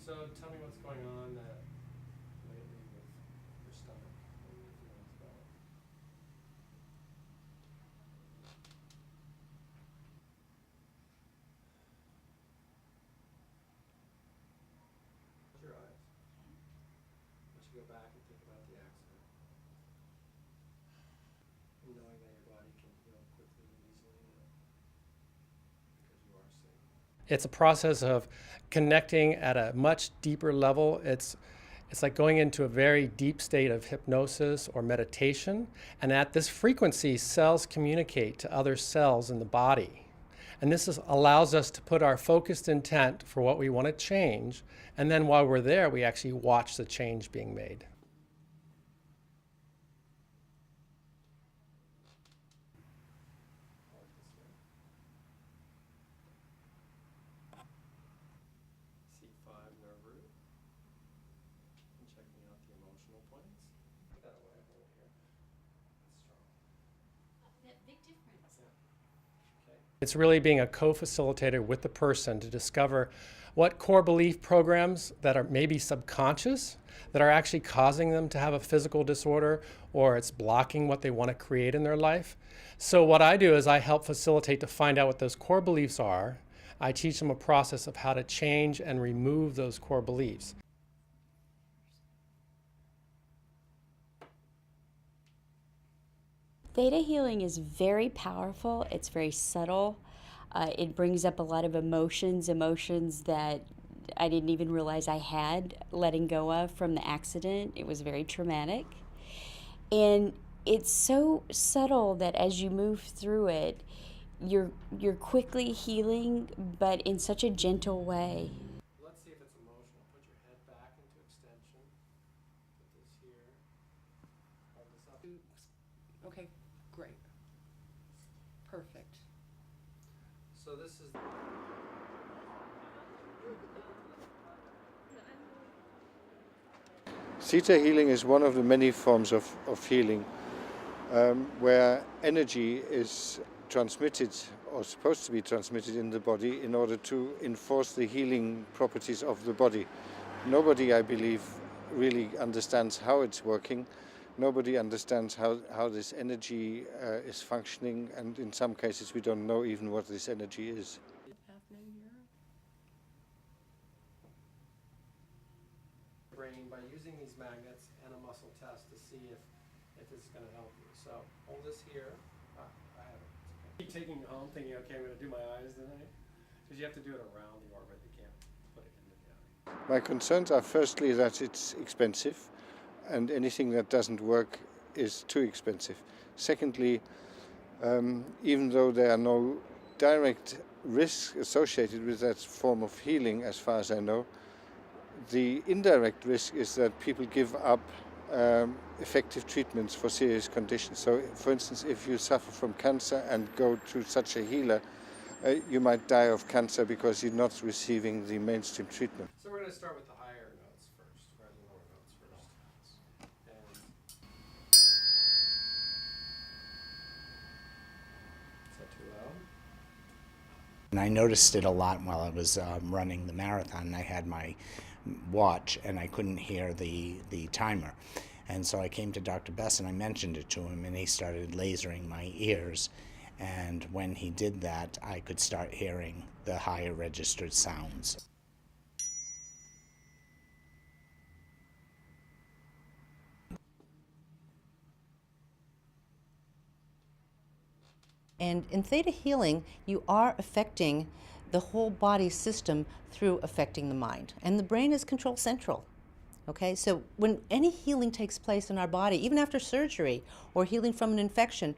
So tell me what's going on lately with your stomach. What are your feelings about it? Close your eyes. Let you go back and think about the accident. And knowing that your body can heal quickly and easily now because you are safe. It's a process of connecting at a much deeper level. It's like going into a very deep state of hypnosis or meditation. And at this frequency, cells communicate to other cells in the body. And allows us to put our focused intent for what we want to change. And then while we're there, we actually watch the change being made. C5 nerve root. And checking out the emotional points. Put that away over here. That's strong. That big difference. Yeah. Okay. It's really being a co-facilitator with the person to discover what core belief programs that are maybe subconscious that are actually causing them to have a physical disorder, or it's blocking what they want to create in their life. So what I do is I help facilitate to find out what those core beliefs are. I teach them a process of how to change and remove those core beliefs. Theta healing is very powerful. It's very subtle. It brings up a lot of emotions that I didn't even realize I had letting go of from the accident. It was very traumatic. And it's so subtle that as you move through it, you're quickly healing, but in such a gentle way. Let's see if it's emotional. Put your head back into extension. Put this here. Hold this up. Okay, great. Perfect. So this is Theta healing is one of the many forms of healing where energy is transmitted or supposed to be transmitted in the body in order to enforce the healing properties of the body. Nobody, I believe, really understands how it's working. Nobody understands how this energy is functioning, and in some cases we don't know even what this energy is. Happening here? brain by using these magnets and a muscle test to see if this is going to help you. So hold this here. I have it. It's okay. Keep taking it home thinking, okay, I'm going to do my eyes tonight. Because you have to do it around the orbit. You can't put it into the eye. My concerns are firstly that it's expensive, and anything that doesn't work is too expensive. Secondly, even though there are no direct risks associated with that form of healing, as far as I know, the indirect risk is that people give up effective treatments for serious conditions. So, for instance, if you suffer from cancer and go to such a healer, you might die of cancer because you're not receiving the mainstream treatment. So we're going to start with the higher notes first, or the lower notes first. And is that too loud? And I noticed it a lot while I was running the marathon. I had my watch and I couldn't hear the timer. And so I came to Dr. Bess and I mentioned it to him, and he started lasering my ears. And when he did that, I could start hearing the higher registered sounds. And in Theta Healing, you are affecting the whole body system through affecting the mind. And the brain is control central. Okay, so when any healing takes place in our body, even after surgery or healing from an infection,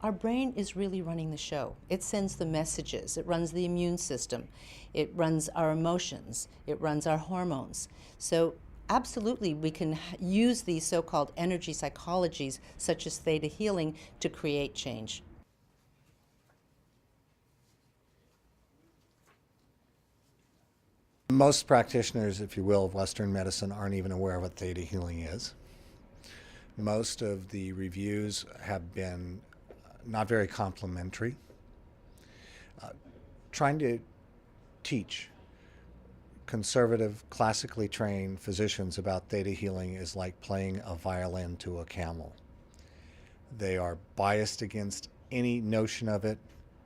our brain is really running the show. It sends the messages, it runs the immune system, it runs our emotions, it runs our hormones. So absolutely, we can use these so-called energy psychologies, such as Theta Healing, to create change. Most practitioners, if you will, of Western medicine aren't even aware of what Theta Healing is. Most of the reviews have been not very complimentary. Trying to teach conservative, classically trained physicians about theta healing is like playing a violin to a camel. They are biased against any notion of it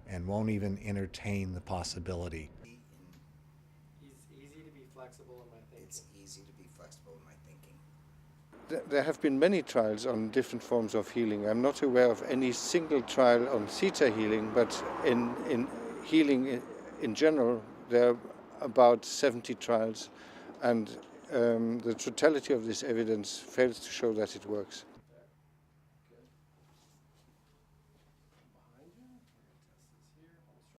and won't even entertain the possibility. It's easy to be flexible in my thinking. It's easy to be flexible in my thinking. There have been many trials on different forms of healing. I'm not aware of any single trial on theta healing, but in healing in general, there are about 70 trials, and the totality of this evidence fails to show that it works.